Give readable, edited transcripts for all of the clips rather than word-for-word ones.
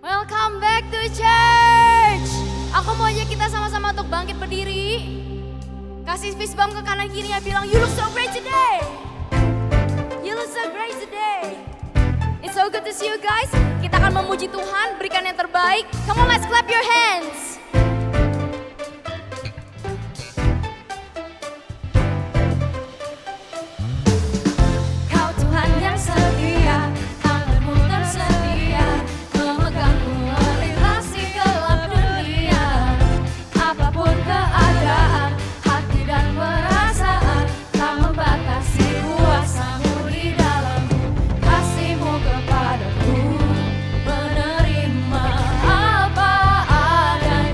Welcome back to church. Aku mau ajak kita sama-sama untuk bangkit berdiri. Kasih fist bump ke kanan kirinya, bilang you look so great today. You look so great today. It's so good to see you guys. Kita akan memuji Tuhan, berikan yang terbaik. Come on, let's clap your hands. Kau Tuhan yang setia, tanganmu tersedia, memegangku melintasi gelap dunia. Apapun keadaan, hati dan perasaan, tak membatasi kuasamu di dalamku. Kasihmu kepadaku, menerima apa adanya.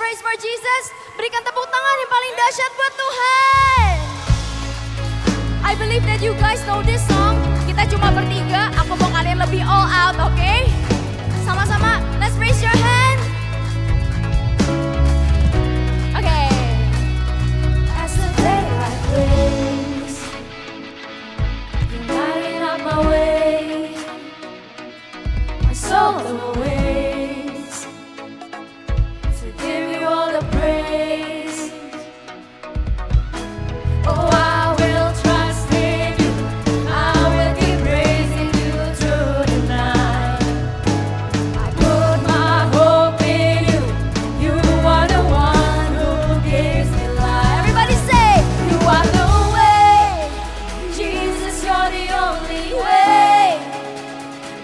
praise for Jesus. Berikan tepuk tangan yang paling dahsyat buat Tuhan. I believe that you guys know this song. Kita cuma bertiga, aku mau kalian lebih all out, oke? Sama-sama, let's raise your hand. Oke. As the daylight fades, you're lighting up my way, my soul awaits to give you all the praise. Oh, I will trust in you. I will keep praising you through the night. I put my hope in you. You are the one who gives me life. Everybody say, you are the way. Jesus, you're the only way.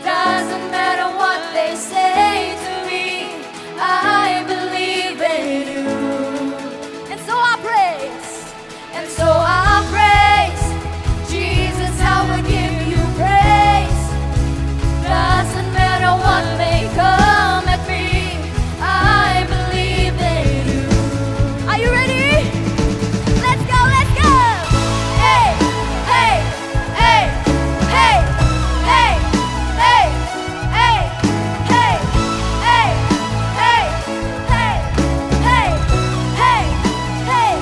Doesn't matter what they say to me, I believe in you. And so I praise. And so I praise, Jesus, I will give you praise. Doesn't matter what may come at me, I believe in you. Are you ready? Let's go, let's go! Hey, hey, hey, hey, hey, hey, hey, hey, hey, hey, hey, hey, hey, hey.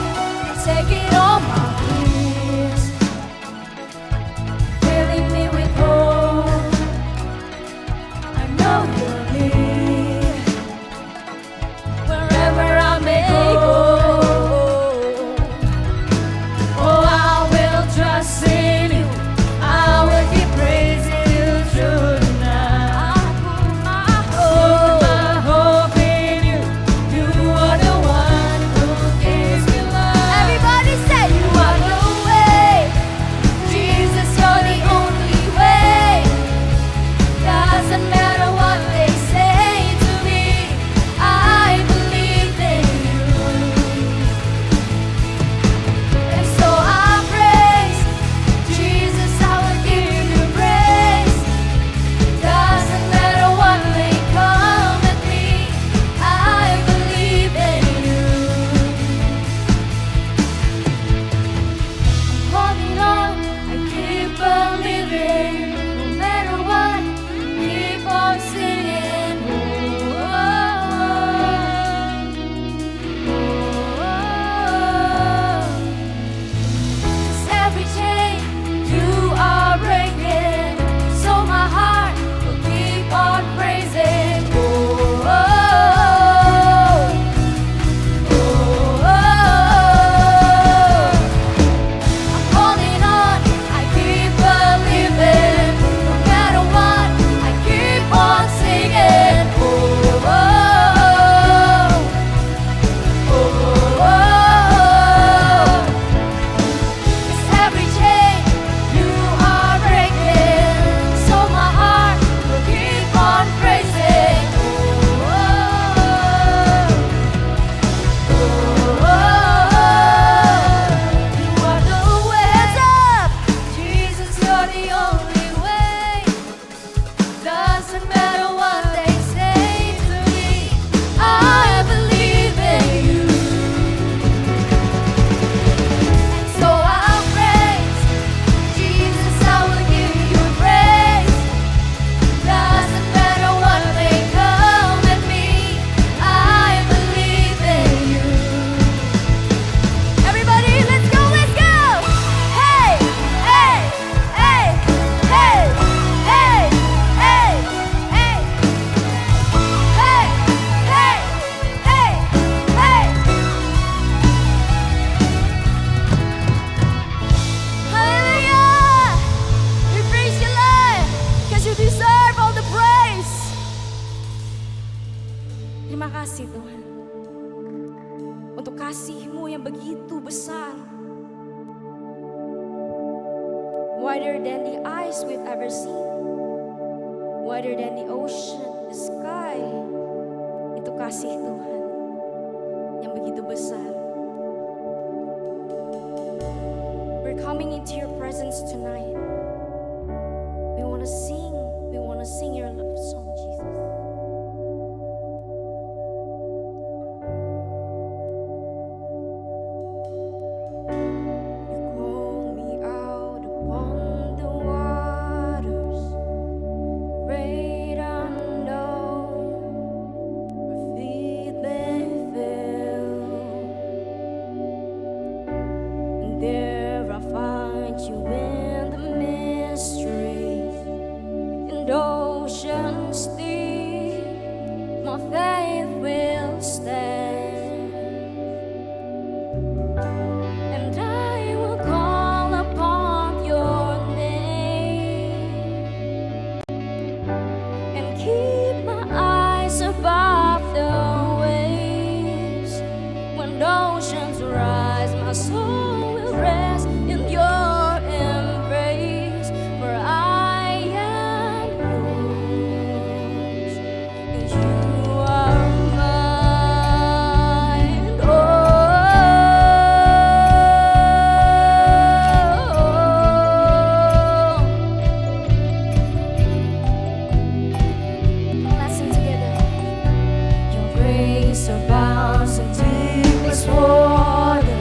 Take it on my fears, filling me with hope. I know you're near, wherever I may go. Oh, I will trust in you. I will keep praising you through the night. I put my hope in you. You are the one who gives me life. Everybody say, you are the way. Jesus, you're the only way. Doesn't matter what they say to me, I believe in you. And so I praise, Jesus, I will give you praise. Doesn't matter what may come at me, I believe in you. Holding on, I keep believing. No matter what, keep on singing. Oh, oh, oh. 'Cause every chain you are breaking, so my heart will keep on praising. Oh, oh, oh, oh. I'm holding on, I keep believing. No matter what, I keep on singing. Oh, oh, oh, oh. 'Cause every chain you are breaking, so my heart will keep on praising. Oh, oh, oh. You are the way. Hands up! Jesus, you're the only way. Doesn't matter what they say to me, I believe in you. And so I praise, Jesus, I will give you praise. Doesn't matter what may come at me, I believe in you. Everybody, let's go, let's go! Hey, hey, hey, hey, hey, hey, hey, hey, hey, hey, hey. Hallelujah! We praise you, Lord, because you deserve all the praise. Terima kasih Tuhan, untuk kasih-Mu yang begitu besar, wider than the eyes we've ever seen, wider than the ocean, the sky. Itu kasih Tuhan yang begitu besar. We're coming into your presence tonight. We want to sing your love song, Jesus. my soul will rest in your embrace, for I am yours, and you are mine. Let's sing together. Your grace abounds in deepest waters.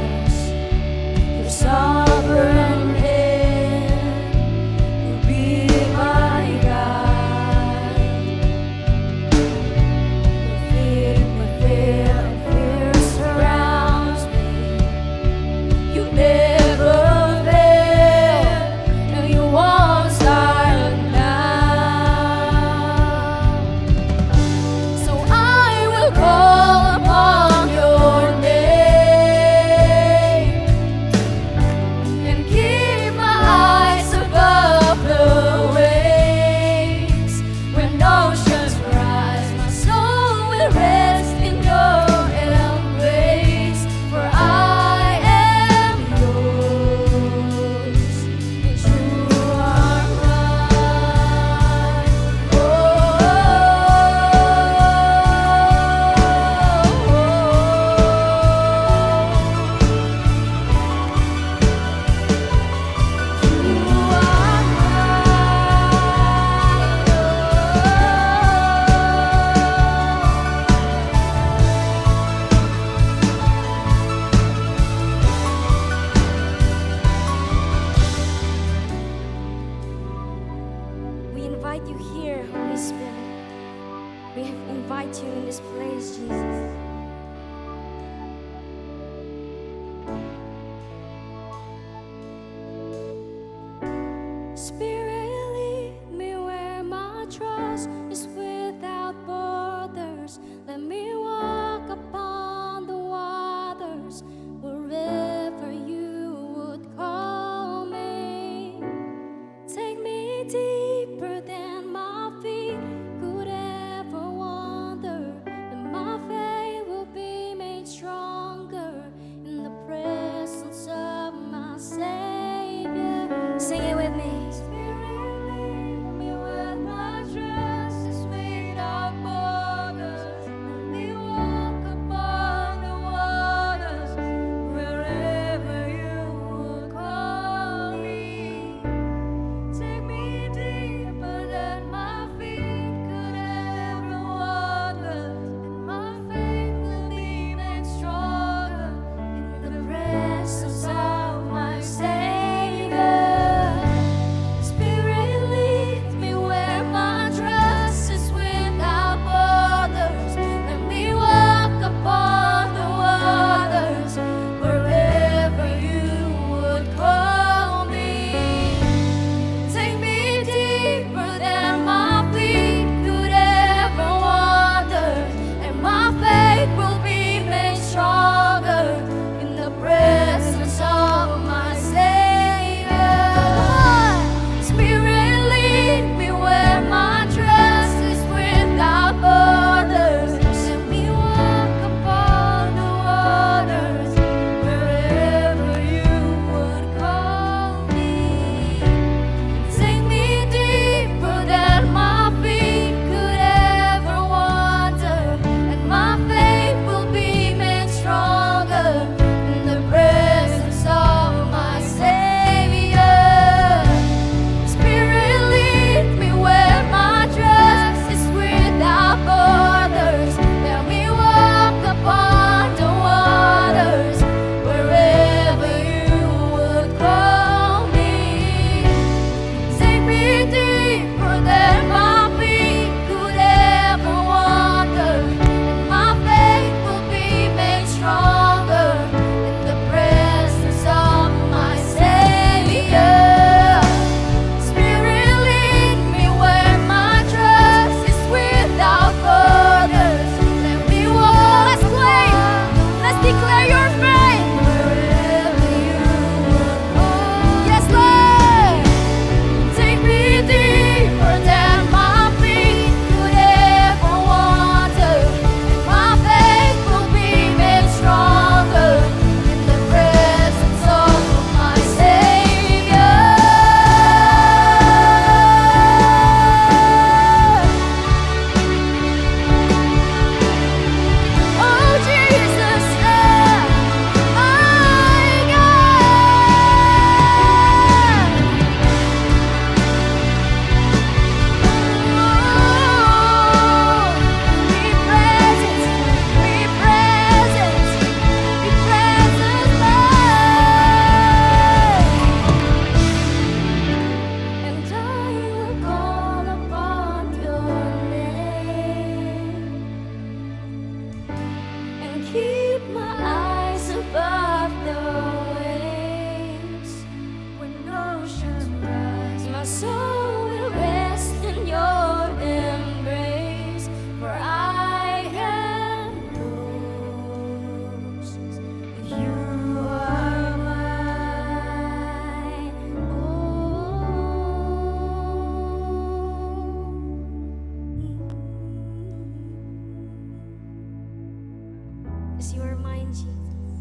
sama-samain Jesus.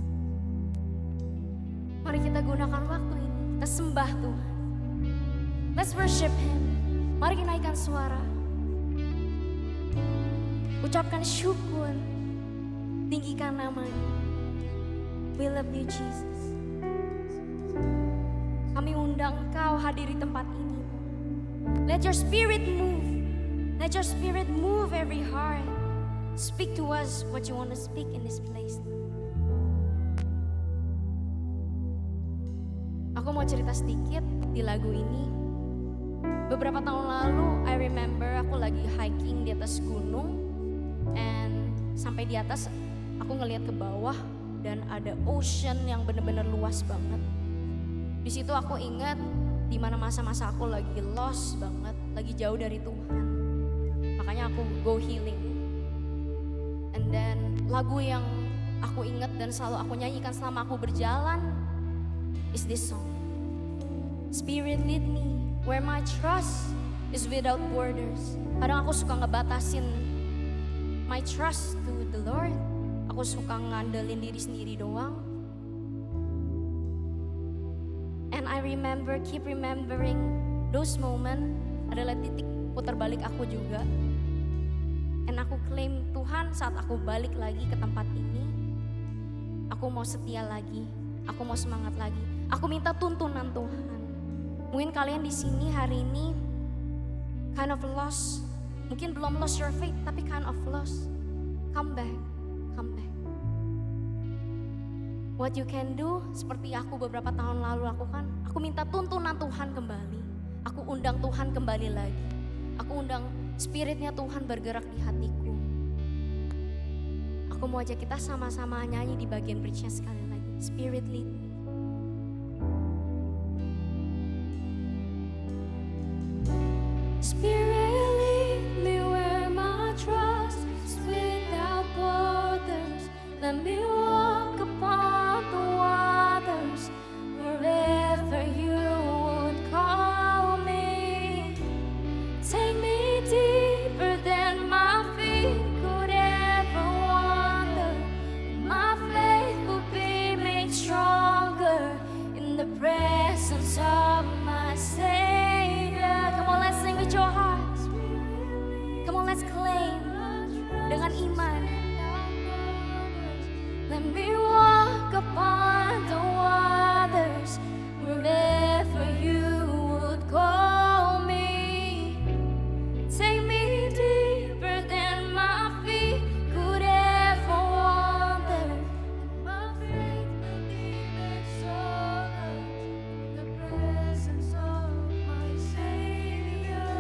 Mari kita gunakan waktu ini, kita sembah Tuhan. Let's worship Him. Mari kita naikkan suara. Ucapkan syukur, tinggikan namanya. We love you Jesus. Kami undang Engkau hadir di tempat ini. Let your spirit move. Let your spirit move every heart. Speak to us what you want to speak in this place. Aku mau cerita sedikit di lagu ini. Beberapa tahun lalu, I remember aku lagi hiking di atas gunung. And sampai di atas, aku ngeliat ke bawah dan ada ocean yang bener-bener luas banget. Di situ aku ingat di mana masa-masa aku lagi lost banget, lagi jauh dari Tuhan. Makanya aku go healing. And then lagu yang aku ingat dan selalu aku nyanyikan selama aku berjalan is this song. Spirit lead me where my trust is without borders. Kadang aku suka ngebatasin my trust to the Lord. Aku suka ngandelin diri sendiri doang. And I remember, keep remembering those moments. Adalah titik putar balik aku juga. And aku claim Tuhan saat aku balik lagi ke tempat ini, aku mau setia lagi, aku mau semangat lagi. Aku minta tuntunan Tuhan. Mungkin kalian di sini hari ini kind of lost, mungkin belum lost your faith, tapi kind of lost. Come back, come back. What you can do, seperti aku beberapa tahun lalu lakukan, aku minta tuntunan Tuhan kembali. Aku undang Tuhan kembali lagi. Aku undang Spiritnya Tuhan bergerak di hatiku. Aku mau ajak kita sama-sama nyanyi di bagian bridge-nya sekali lagi. Spirit lead me. Spirit lead me where my trust is without borders. Let me walk upon the waters wherever you would call me. Take me deeper than my feet could ever wander. My faith will be made stronger in the presence of my Savior. Come on, let's sing with your hearts. Come on, let's claim dengan iman. Let me walk upon the waters wherever you would call me. Take me deeper than my feet could ever wander. My faith will be made stronger in the presence of my Savior.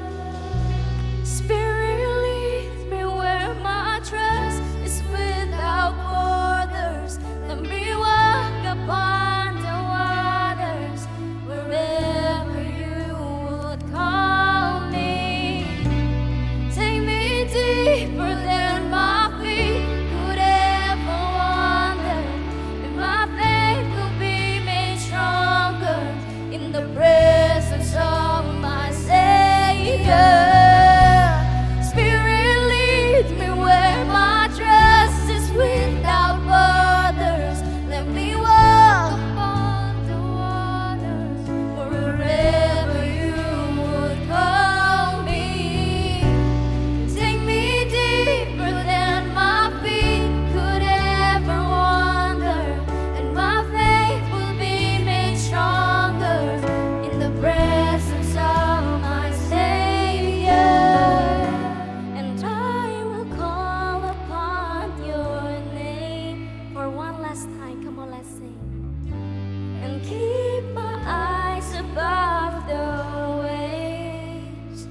Spirit lead me where my trust is without borders. Let me walk upon the waters wherever you would call me. Take me deeper than my feet could ever wander. And my faith will be made stronger in the presence of my Savior. Spirit lead me where my trust is without borders. Let me walk upon the waters wherever you would call me. Take me deeper than my feet could ever wander. And my faith will be made stronger in the presence of my Savior. And I will call upon your name for one last time. Come on, let's sing. And keep my eyes above the waves.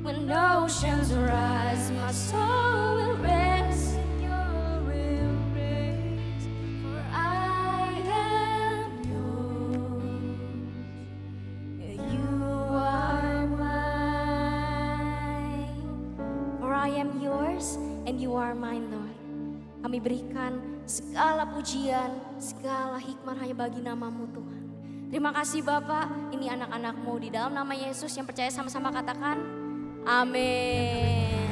When oceans rise, my soul will rest in your embrace. For I am yours, you are mine. For I am yours and you are mine, Lord. Kami berikan segala pujian, segala hikmat hanya bagi namamu Tuhan. Terima kasih Bapak, ini anak-anakmu di dalam nama Yesus yang percaya sama-sama katakan, amin.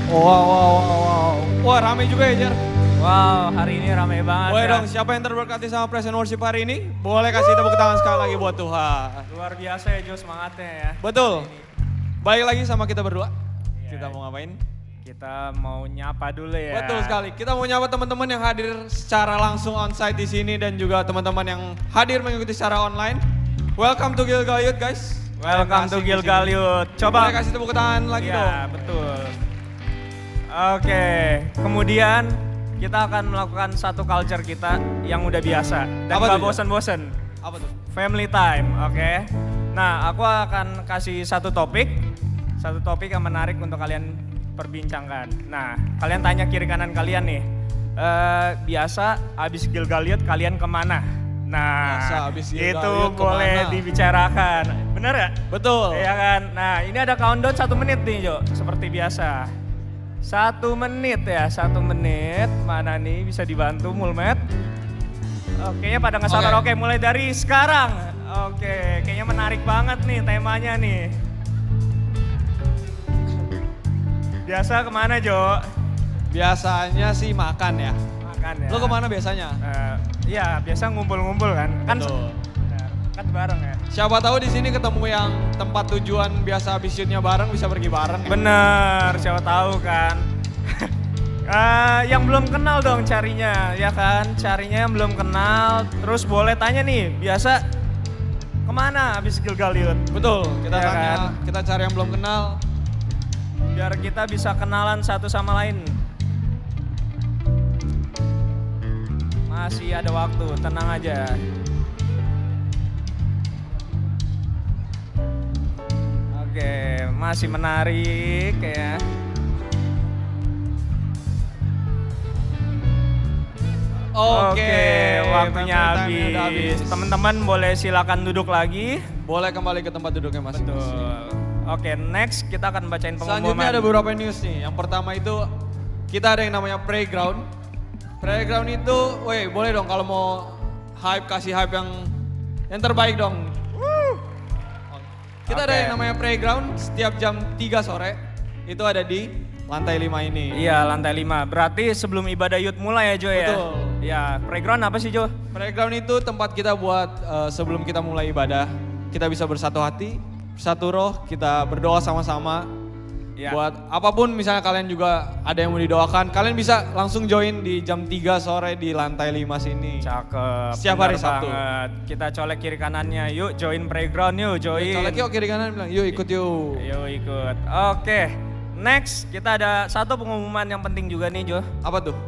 Wow. Wah, ramai juga ya, Jar. Wow, hari ini ramai banget. Boleh ya. dong, siapa yang terberkati sama Present Worship hari ini? Boleh kasih tepuk tangan sekali lagi buat Tuhan. Luar biasa ya Jo semangatnya ya. Betul. Balik lagi sama kita berdua. Iya. Kita mau ngapain? Kita mau nyapa dulu ya. Betul sekali. Kita mau nyapa teman-teman yang hadir secara langsung onsite di sini dan juga teman-teman yang hadir mengikuti secara online. Welcome to Gilgal Youth guys. Welcome to Gilgal Youth. Coba Coba. kasih tepuk tangan lagi dong. Iya, betul. Oke, kemudian kita akan melakukan satu culture kita yang udah biasa dan Apa gak tuh, Jo? bosan-bosan. Apa tuh? Family time, oke. Nah, aku akan kasih satu topik yang menarik untuk kalian perbincangkan. Nah, kalian tanya kiri kanan kalian nih, biasa abis Gilgal Youth kalian kemana? Nah, Biasa abis Gilgal itu Youth boleh kemana? dibicarakan, bener ya? Betul. Iya kan? Nah, ini ada countdown 1 menit nih Jo, seperti biasa. 1 menit ya, 1 menit. Mana nih bisa dibantu Mulmet? Oke, pada nggak sabar. Oke. Oke, mulai dari sekarang. Oke, kayaknya menarik banget nih temanya nih. Biasa kemana Jo? Biasanya sih makan ya. Makan ya. Lo kemana biasanya? Iya, biasa ngumpul-ngumpul kan. Betul. Kan bareng ya. Siapa tahu di sini ketemu yang tempat tujuan biasa habis shootnya bareng bisa pergi bareng. Ya? Bener, siapa tahu kan. Yang belum kenal dong carinya, ya kan? Carinya yang belum kenal, terus boleh tanya nih, biasa kemana habis Gilgal Youth? Betul, kita Iya tanya, kan? kita cari yang belum kenal. Biar kita bisa kenalan satu sama lain. Masih ada waktu, tenang aja. Oke, masih menarik ya. Oke, waktunya family time-nya udah habis. Teman-teman boleh silakan duduk lagi. Boleh kembali ke tempat duduknya masing-masing. Betul. Oke, next kita akan bacain pengumuman. Selanjutnya ada beberapa news nih. Yang pertama itu kita ada yang namanya playground. Playground itu, woi boleh dong kalau mau kasih hype yang terbaik dong. Kita ada Oke. yang namanya playground setiap jam 3 sore. Itu ada di lantai 5 ini. Iya, lantai 5. Berarti sebelum ibadah youth mulai ya Jo ya? Betul. Ya, playground apa sih Jo? Playground itu tempat kita buat sebelum kita mulai ibadah, kita bisa bersatu hati, bersatu roh, kita berdoa sama-sama. Ya. Buat apapun misalnya kalian juga ada yang mau didoakan, kalian bisa langsung join di jam 3 sore di lantai 5 sini. Cakep. Setiap benar hari Sabtu. banget. Kita colek kiri kanannya. Yuk join playground yuk, join. Colek yuk kiri kanan bilang, yuk ikut yuk. Yuk ikut. Oke. Next, kita ada satu pengumuman yang penting juga nih Jo. Apa tuh?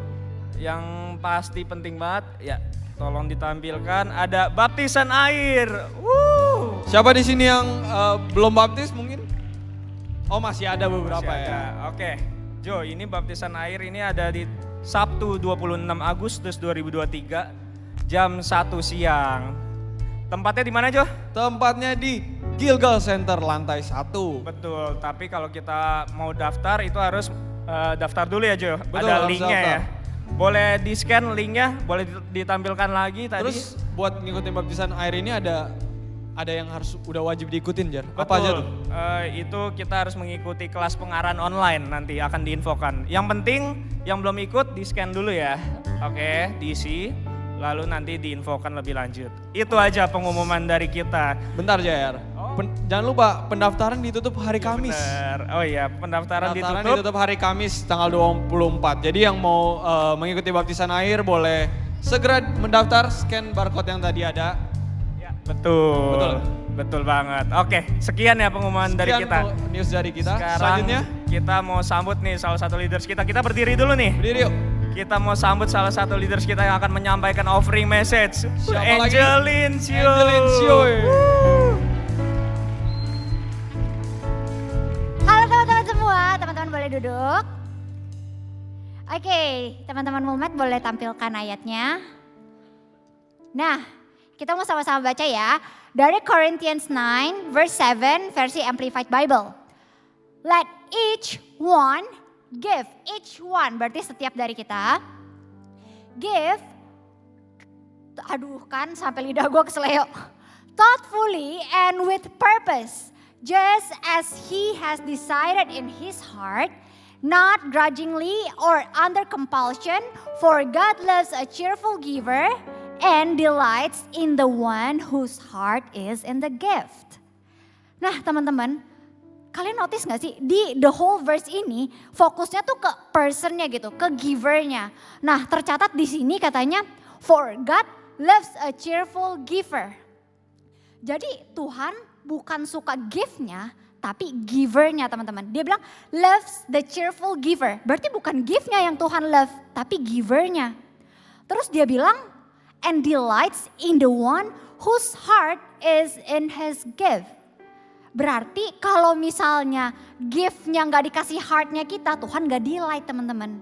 Yang pasti penting banget. Ya, tolong ditampilkan. Ada baptisan air. Siapa di sini yang belum baptis mungkin? Oh masih ada beberapa Masih ada. ya. Oke. Jo, ini baptisan air ini ada di Sabtu 26 Agustus 2023 jam 1 siang. Tempatnya di mana Jo? Tempatnya di Gilgal Center lantai 1. Betul, tapi kalau kita mau daftar itu harus daftar dulu ya Jo. Betul, Ada harus linknya daftar. ya. Boleh di scan linknya, boleh ditampilkan lagi tadi. Terus buat ngikutin baptisan air ini ada yang harus udah wajib diikutin Jar. Apa aja tuh? Itu kita harus mengikuti kelas pengarahan online nanti akan diinfokan. Yang penting yang belum ikut di scan dulu ya. Oke, diisi. Lalu nanti diinfokan lebih lanjut. Itu aja pengumuman dari kita. Bentar Jar. Jangan lupa pendaftaran ditutup hari Kamis. Bener. Oh iya, pendaftaran Pendaftaran ditutup. ditutup hari Kamis tanggal 24. Jadi yang mau mengikuti baptisan air boleh segera mendaftar, scan barcode yang tadi ada. Ya, betul. Betul. Betul banget. Oke, sekian ya pengumuman dari Sekian kita. news dari kita. Sekarang Selanjutnya kita mau sambut nih salah satu leaders kita. Kita berdiri dulu nih. berdiri yuk. Kita mau sambut salah satu leaders kita yang akan menyampaikan offering message. Siapa lagi? Angelin Sio. Angelin Sioy. Halo teman-teman semua, teman-teman boleh duduk. Oke, teman-teman Mulmet boleh tampilkan ayatnya. Nah, kita mau sama-sama baca ya. Dari Corinthians 9 verse 7 versi Amplified Bible. Let each one give, each one berarti setiap dari kita. Give, aduh kan sampai lidah gue keseleo. Thoughtfully and with purpose. Just as he has decided in his heart, not grudgingly or under compulsion, for God loves a cheerful giver and delights in the one whose heart is in the gift. Nah teman-teman, kalian notice gak sih di the whole verse ini fokusnya tuh ke personnya gitu, ke givernya. Nah tercatat di sini katanya, for God loves a cheerful giver. Jadi Tuhan bukan suka gift-nya, tapi giver-nya teman-teman. Dia bilang loves the cheerful giver. Berarti bukan gift-nya yang Tuhan love, tapi giver-nya. Terus dia bilang, and delights in the one whose heart is in his gift. Berarti kalau misalnya gift-nya gak dikasih heart-nya kita, Tuhan gak delight teman-teman.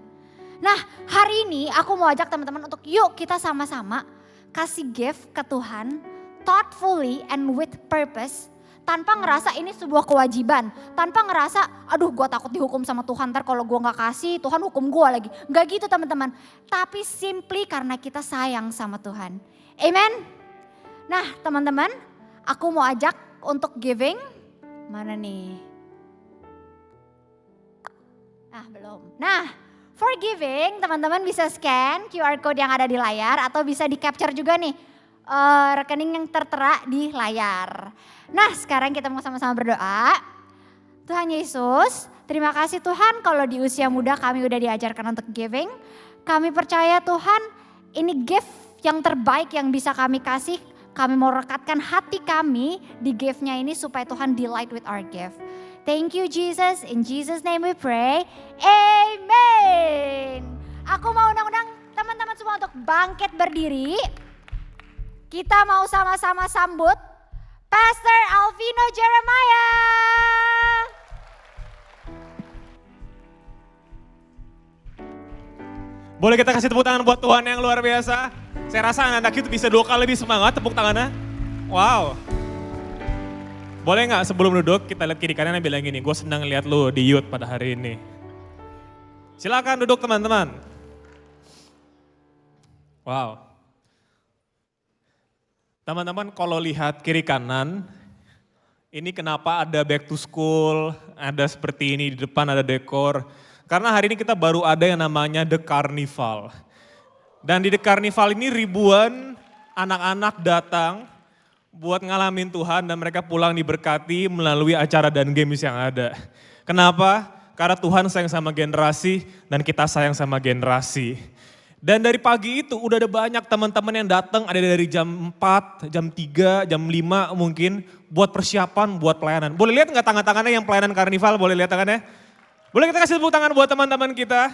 Nah hari ini aku mau ajak teman-teman untuk yuk kita sama-sama kasih gift ke Tuhan thoughtfully and with purpose. Tanpa ngerasa ini sebuah kewajiban. Tanpa ngerasa aduh gue takut dihukum sama Tuhan. Ntar kalau gue gak kasih Tuhan hukum gue lagi. Gak gitu teman-teman. Tapi simply karena kita sayang sama Tuhan. Amen. Nah teman-teman aku mau ajak untuk giving. Mana nih? Belum. Nah for giving teman-teman bisa scan QR code yang ada di layar. Atau bisa di capture juga nih rekening yang tertera di layar. Nah sekarang kita mau sama-sama berdoa. Tuhan Yesus, terima kasih Tuhan kalau di usia muda kami udah diajarkan untuk giving. Kami percaya Tuhan ini gift yang terbaik yang bisa kami kasih. Kami mau rekatkan hati kami di gift-nya ini supaya Tuhan delight with our gift. Thank you Jesus, in Jesus name we pray. Amen. Aku mau undang-undang teman-teman semua untuk bangkit berdiri. Kita mau sama-sama sambut Pastor Alvino Jeremiah. Boleh kita kasih tepuk tangan buat Tuhan yang luar biasa. Saya rasa anak itu bisa 2 kali lebih semangat tepuk tangannya. Wow. Boleh gak sebelum duduk kita lihat kiri kanan yang bilang gini, gue senang lihat lu di youth pada hari ini. Silakan duduk teman-teman. Wow. Teman-teman kalau lihat kiri kanan, ini kenapa ada back to school, ada seperti ini, di depan ada dekor. Karena hari ini kita baru ada yang namanya The Carnival. Dan di The Carnival ini ribuan anak-anak datang buat ngalamin Tuhan dan mereka pulang diberkati melalui acara dan games yang ada. Kenapa? Karena Tuhan sayang sama generasi dan kita sayang sama generasi. Dan dari pagi itu udah ada banyak teman-teman yang datang, ada dari jam 4, jam 3, jam 5 mungkin buat persiapan, buat pelayanan. Boleh lihat nggak tangan-tangannya yang pelayanan karnival, boleh lihat tangannya? Boleh kita kasih tepuk tangan buat teman-teman kita?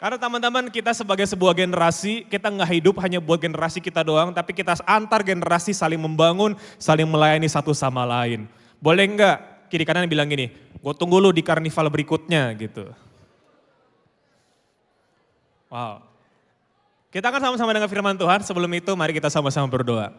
Karena teman-teman kita sebagai sebuah generasi, kita nggak hidup hanya buat generasi kita doang, tapi kita antar generasi saling membangun, saling melayani satu sama lain. Boleh nggak kiri kanan bilang gini, gue tunggu lu di karnival berikutnya gitu. Wow. Kita akan sama-sama dengan firman Tuhan. Sebelum itu mari kita sama-sama berdoa.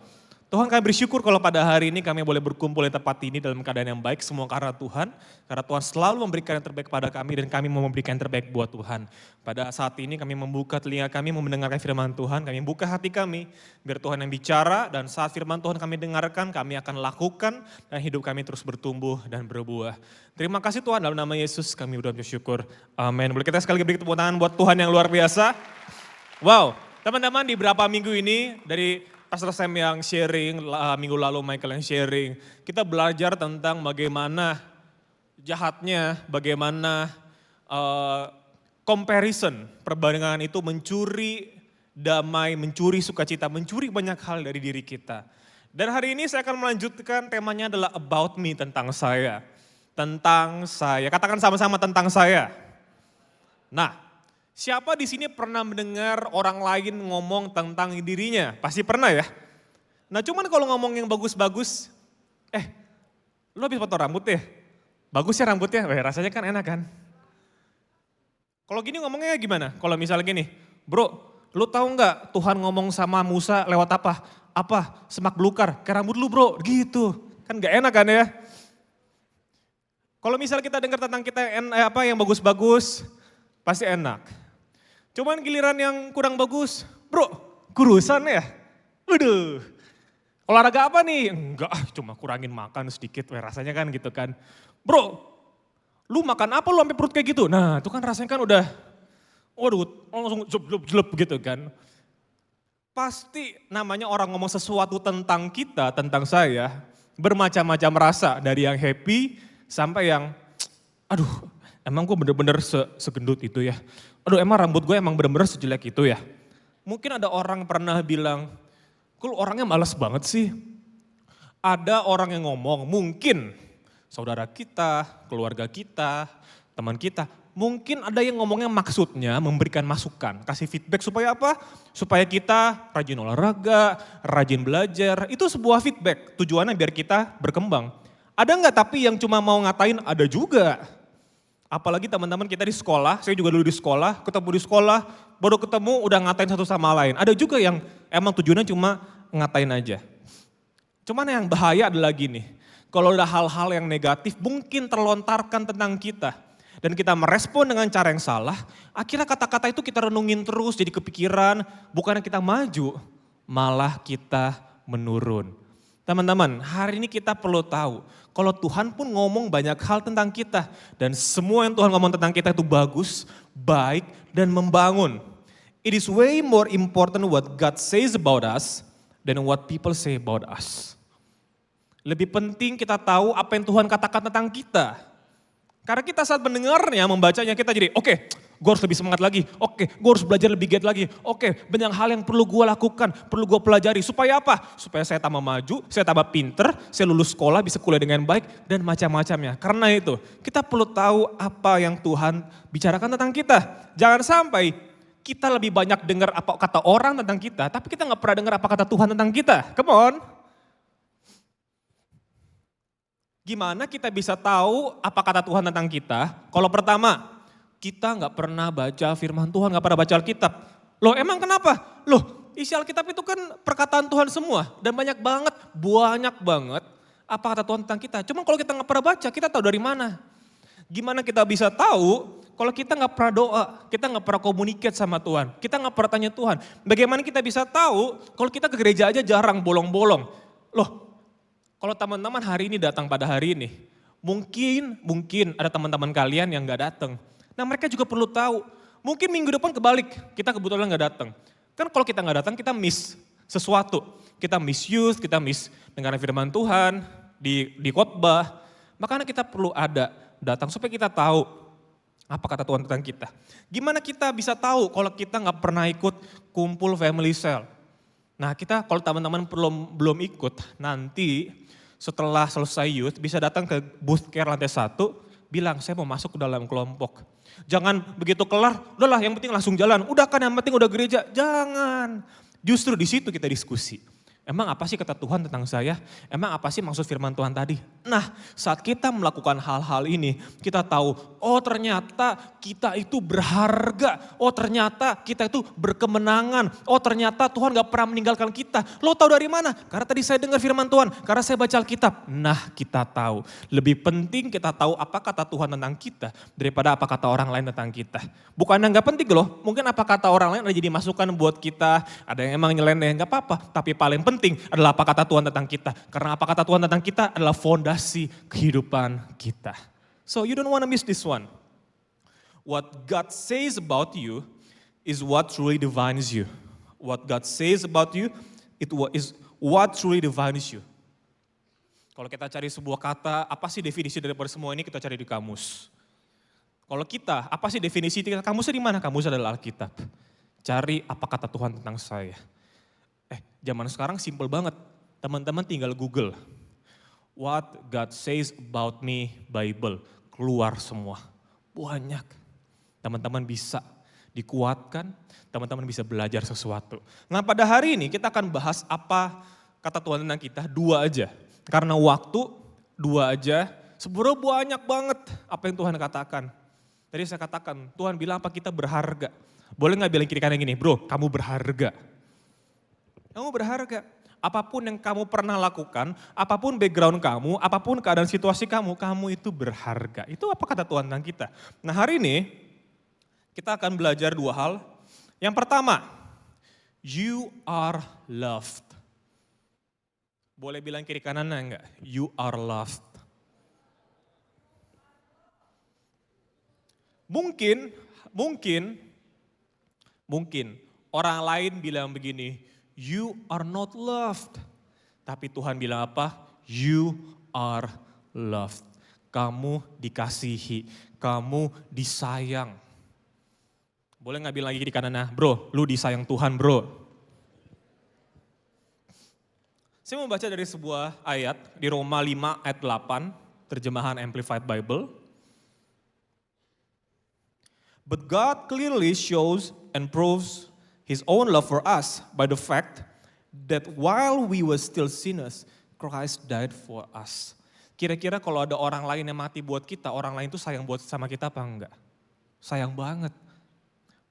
Tuhan kami bersyukur kalau pada hari ini kami boleh berkumpul di tempat ini dalam keadaan yang baik. Semua karena Tuhan. Karena Tuhan selalu memberikan yang terbaik pada kami dan kami mau memberikan yang terbaik buat Tuhan. Pada saat ini kami membuka telinga kami, mau mendengarkan firman Tuhan. Kami buka hati kami biar Tuhan yang bicara dan saat firman Tuhan kami dengarkan kami akan lakukan dan hidup kami terus bertumbuh dan berbuah. Terima kasih Tuhan dalam nama Yesus kami bersyukur. Amin. Boleh kita sekali lagi beri tepuk tangan buat Tuhan yang luar biasa. Wow, teman-teman di beberapa minggu ini dari Pastor Sam yang sharing, minggu lalu Michael yang sharing. Kita belajar tentang bagaimana jahatnya, bagaimana comparison, perbandingan itu mencuri damai, mencuri sukacita, mencuri banyak hal dari diri kita. Dan hari ini saya akan melanjutkan temanya adalah about me, tentang saya. Tentang saya, katakan sama-sama tentang saya. Nah, siapa di sini pernah mendengar orang lain ngomong tentang dirinya? Pasti pernah ya. Nah cuman kalau ngomong yang bagus-bagus, lu habis potong rambut ya? Bagus ya rambutnya? Rasanya kan enak kan? Kalau gini ngomongnya gimana? Kalau misalnya gini, bro, lu tahu nggak Tuhan ngomong sama Musa lewat apa? Apa? Semak belukar, kayak rambut lu bro, gitu. Kan gak enak kan ya? Kalau misalnya kita dengar tentang kita yang bagus-bagus, pasti enak. Cuman giliran yang kurang bagus, bro, kurusan ya? Waduh, olahraga apa nih? Enggak, cuma kurangin makan sedikit, rasanya kan gitu kan. Bro, Lu makan apa lu sampai perut kayak gitu? Nah itu kan rasanya kan udah, waduh langsung jelep gitu kan. Pasti namanya orang ngomong sesuatu tentang kita, tentang saya, bermacam-macam rasa. Dari yang happy sampai yang, aduh emang gue bener-bener segendut itu ya. Aduh emang rambut gue emang bener-bener sejelek itu ya. Mungkin ada orang pernah bilang, kok lu orangnya males banget sih. Ada orang yang ngomong, mungkin saudara kita, keluarga kita, teman kita, mungkin ada yang ngomongnya maksudnya memberikan masukan, kasih feedback supaya apa? Supaya kita rajin olahraga, rajin belajar, itu sebuah feedback, tujuannya biar kita berkembang. Ada enggak tapi yang cuma mau ngatain? Ada juga. Apalagi teman-teman kita di sekolah, saya juga dulu di sekolah, ketemu di sekolah, baru ketemu udah ngatain satu sama lain. Ada juga yang emang tujuannya cuma ngatain aja. Cuman yang bahaya adalah gini, kalau ada hal-hal yang negatif mungkin terlontarkan tentang kita. Dan kita merespon dengan cara yang salah, akhirnya kata-kata itu kita renungin terus jadi kepikiran, bukannya kita maju, malah kita menurun. Teman-teman, hari ini kita perlu tahu, kalau Tuhan pun ngomong banyak hal tentang kita. Dan semua yang Tuhan ngomong tentang kita itu bagus, baik, dan membangun. It is way more important what God says about us than what people say about us. Lebih penting kita tahu apa yang Tuhan katakan tentang kita. Karena kita saat mendengarnya, membacanya kita jadi, oke, gue harus lebih semangat lagi. Oke, gue harus belajar lebih giat lagi. Oke, banyak hal yang perlu gue lakukan, perlu gue pelajari. Supaya apa? Supaya saya tambah maju, saya tambah pinter, saya lulus sekolah, bisa kuliah dengan baik, dan macam-macamnya. Karena itu, kita perlu tahu apa yang Tuhan bicarakan tentang kita. Jangan sampai kita lebih banyak dengar apa kata orang tentang kita, tapi kita gak pernah dengar apa kata Tuhan tentang kita. Come on. Gimana kita bisa tahu apa kata Tuhan tentang kita? Kalau pertama, kita nggak pernah baca firman Tuhan, nggak pernah baca Alkitab. Loh emang kenapa? Loh isi Alkitab itu kan perkataan Tuhan semua. Dan banyak banget apa kata Tuhan tentang kita. Cuma kalau kita nggak pernah baca, kita tahu dari mana? Gimana kita bisa tahu kalau kita nggak pernah doa, kita nggak pernah komunikasi sama Tuhan, kita nggak pernah tanya Tuhan. Bagaimana kita bisa tahu kalau kita ke gereja aja jarang bolong-bolong? Loh, kalau teman-teman hari ini datang pada hari ini, mungkin ada teman-teman kalian yang gak datang. Nah mereka juga perlu tahu, mungkin minggu depan kebalik, kita kebetulan gak datang. Kan kalau kita gak datang kita miss sesuatu. Kita miss youth, kita miss dengar firman Tuhan, di khotbah. Makanya kita perlu datang supaya kita tahu apa kata Tuhan tentang kita. Gimana kita bisa tahu kalau kita gak pernah ikut kumpul family cell? Nah kita kalau teman-teman belum ikut, nanti setelah selesai youth bisa datang ke booth care lantai 1, bilang saya mau masuk ke dalam kelompok. Jangan begitu kelar, udahlah yang penting langsung jalan. Udah kan yang penting udah gereja, jangan. Justru di situ kita diskusi. Emang apa sih kata Tuhan tentang saya? Emang apa sih maksud firman Tuhan tadi? Nah saat kita melakukan hal-hal ini, kita tahu, oh ternyata kita itu berharga. Oh ternyata kita itu berkemenangan. Oh ternyata Tuhan gak pernah meninggalkan kita. Lo tahu dari mana? Karena tadi saya dengar firman Tuhan, karena saya baca Alkitab. Nah kita tahu, lebih penting kita tahu apa kata Tuhan tentang kita daripada apa kata orang lain tentang kita. Bukannya gak penting loh, mungkin apa kata orang lain ada jadi masukan buat kita. Ada yang emang nyeleneh, gak apa-apa. Tapi paling penting adalah apa kata Tuhan tentang kita. Karena apa kata Tuhan tentang kita adalah fondasi kehidupan kita. So you don't want to miss this one. What God says about you is what truly defines you. What God says about you is what truly defines you. Kalau kita cari sebuah kata, apa sih definisi daripada semua ini, kita cari di kamus. Kalau kita, apa sih definisi kita? Kamusnya di mana? Kamusnya adalah Alkitab. Cari apa kata Tuhan tentang saya. Zaman sekarang simple banget. Teman-teman tinggal Google. What God says about me Bible. Keluar semua. Banyak. Teman-teman bisa dikuatkan, teman-teman bisa belajar sesuatu. Nah pada hari ini kita akan bahas apa kata Tuhan tentang kita, 2 aja. Karena waktu, 2 aja. Sebenarnya banyak banget apa yang Tuhan katakan. Tadi saya katakan, Tuhan bilang apa kita berharga. Boleh gak bilang kiri kanan gini, bro kamu berharga. Kamu berharga. Apapun yang kamu pernah lakukan, apapun background kamu, apapun keadaan situasi kamu itu berharga. Itu apa kata Tuhan tentang kita. Nah hari ini kita akan belajar 2 hal. Yang pertama, you are loved. Boleh bilang kiri kanannya enggak? You are loved. Mungkin orang lain bilang begini, you are not loved. Tapi Tuhan bilang apa? You are loved. Kamu dikasihi, kamu disayang. Boleh nggak bilang lagi di kanannya, bro, lu disayang Tuhan bro. Saya mau baca dari sebuah ayat di Roma 5 ayat 8, terjemahan Amplified Bible. But God clearly shows and proves His own love for us by the fact that while we were still sinners, Christ died for us. Kira-kira kalau ada orang lain yang mati buat kita, orang lain itu sayang buat sama kita apa enggak? Sayang banget.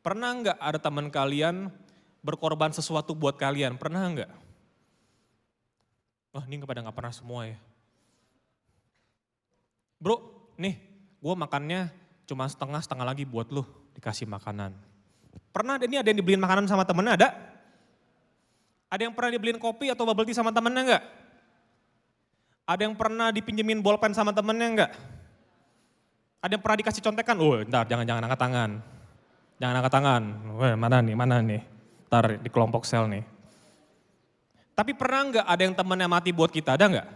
Pernah enggak ada teman kalian berkorban sesuatu buat kalian? Pernah enggak? Wah ini pada enggak pernah semua ya. Bro, nih gue makannya cuma setengah lagi buat lu dikasih makanan. Pernah ini ada yang dibeliin makanan sama temennya ada? Ada yang pernah dibeliin kopi atau bubble tea sama temennya enggak? Ada yang pernah dipinjemin bolpen sama temennya enggak? Ada yang pernah dikasih contekan? Oh ntar jangan angkat tangan. Jangan angkat tangan. Wah mana nih. Ntar di kelompok sel nih. Tapi pernah enggak ada yang temennya mati buat kita? Ada enggak?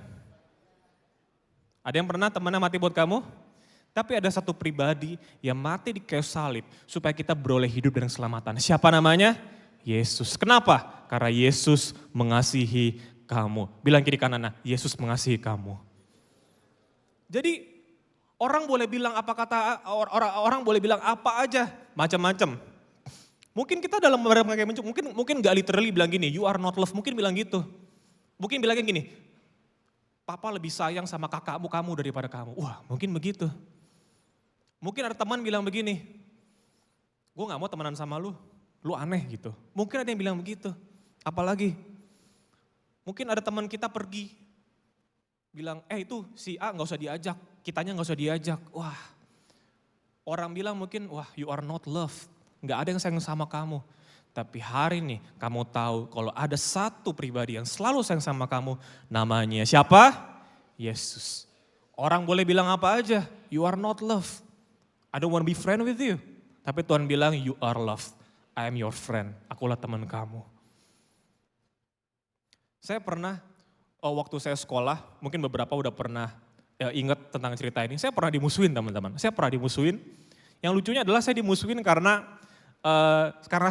Ada yang pernah temennya mati buat kamu? Tapi ada satu pribadi yang mati di kayu salib supaya kita beroleh hidup dan keselamatan. Siapa namanya? Yesus. Kenapa? Karena Yesus mengasihi kamu. Bilang kiri kanan, Yesus mengasihi kamu. Jadi orang boleh bilang apa kata orang boleh bilang apa aja, macam-macam. Mungkin kita dalam berbagai mungkin gak literally bilang gini, you are not loved, mungkin bilang gitu. Mungkin bilangnya gini, papa lebih sayang sama kakakmu kamu daripada kamu. Wah mungkin begitu. Mungkin ada teman bilang begini, gue gak mau temenan sama lu aneh gitu. Mungkin ada yang bilang begitu. Apalagi, mungkin ada teman kita pergi, bilang itu si A gak usah diajak, kitanya gak usah diajak. Wah, orang bilang mungkin, wah you are not loved, gak ada yang sayang sama kamu. Tapi hari ini kamu tahu kalau ada satu pribadi yang selalu sayang sama kamu, namanya siapa? Yesus. Orang boleh bilang apa aja, you are not loved. I don't want to be friend with you. Tapi Tuhan bilang, you are loved. I am your friend. Akulah teman kamu. Saya pernah, waktu saya sekolah, mungkin beberapa udah pernah ingat tentang cerita ini. Saya pernah dimusuhin teman-teman. Saya pernah dimusuhin. Yang lucunya adalah saya dimusuhin karena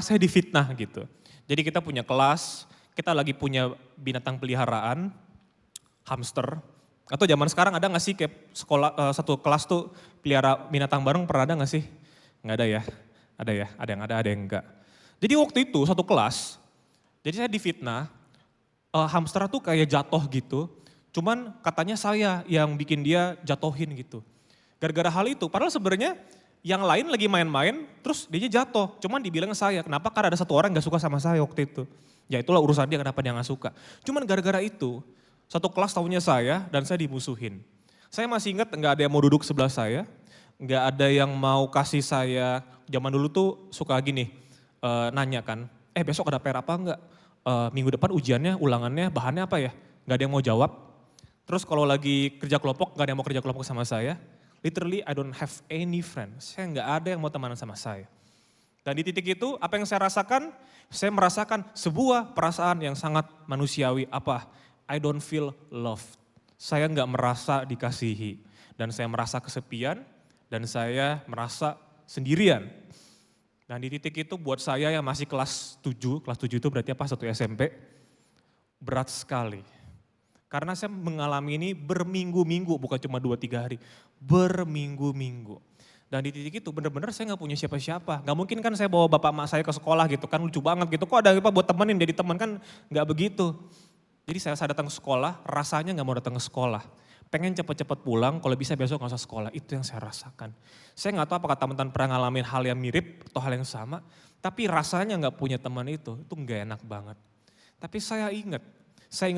saya difitnah gitu. Jadi kita punya kelas, kita lagi punya binatang peliharaan, hamster. Atau zaman sekarang ada gak sih kayak sekolah satu kelas tuh pelihara binatang bareng, pernah ada gak sih? Gak ada ya? Ada ya? Ada yang enggak. Jadi waktu itu satu kelas, jadi saya difitnah, hamster tuh kayak jatuh gitu, cuman katanya saya yang bikin dia jatuhin gitu. Gara-gara hal itu, padahal sebenarnya yang lain lagi main-main, terus dia jatuh, cuman dibilang saya, kenapa? Karena ada satu orang gak suka sama saya waktu itu. Ya itulah urusan dia kenapa dia gak suka. Cuman gara-gara itu, satu kelas tahunya saya dan saya dimusuhin. Saya masih ingat nggak ada yang mau duduk sebelah saya, nggak ada yang mau kasih saya, zaman dulu tuh suka gini, nanya kan, besok ada PR apa enggak? Minggu depan ujiannya, ulangannya, bahannya apa ya? Nggak ada yang mau jawab. Terus kalau lagi kerja kelompok, nggak ada yang mau kerja kelompok sama saya. Literally I don't have any friend, saya nggak ada yang mau temenan sama saya. Dan di titik itu apa yang saya rasakan? Saya merasakan sebuah perasaan yang sangat manusiawi, apa? I don't feel loved. Saya nggak merasa dikasihi. Dan saya merasa kesepian dan saya merasa sendirian. Dan di titik itu buat saya yang masih kelas 7 itu berarti apa? 1 SMP, berat sekali. Karena saya mengalami ini berminggu-minggu, bukan cuma 2-3 hari. Berminggu-minggu. Dan di titik itu benar-benar saya nggak punya siapa-siapa. Nggak mungkin kan saya bawa bapak emak saya ke sekolah gitu kan, lucu banget gitu. Kok ada apa buat temenin jadi teman kan, nggak begitu. Jadi saya datang ke sekolah, rasanya nggak mau datang ke sekolah. Pengen cepet-cepet pulang, kalau bisa besok nggak usah sekolah. Itu yang saya rasakan. Saya nggak tahu apakah teman-teman pernah ngalamin hal yang mirip atau hal yang sama. Tapi rasanya nggak punya teman itu nggak enak banget. Tapi saya ingat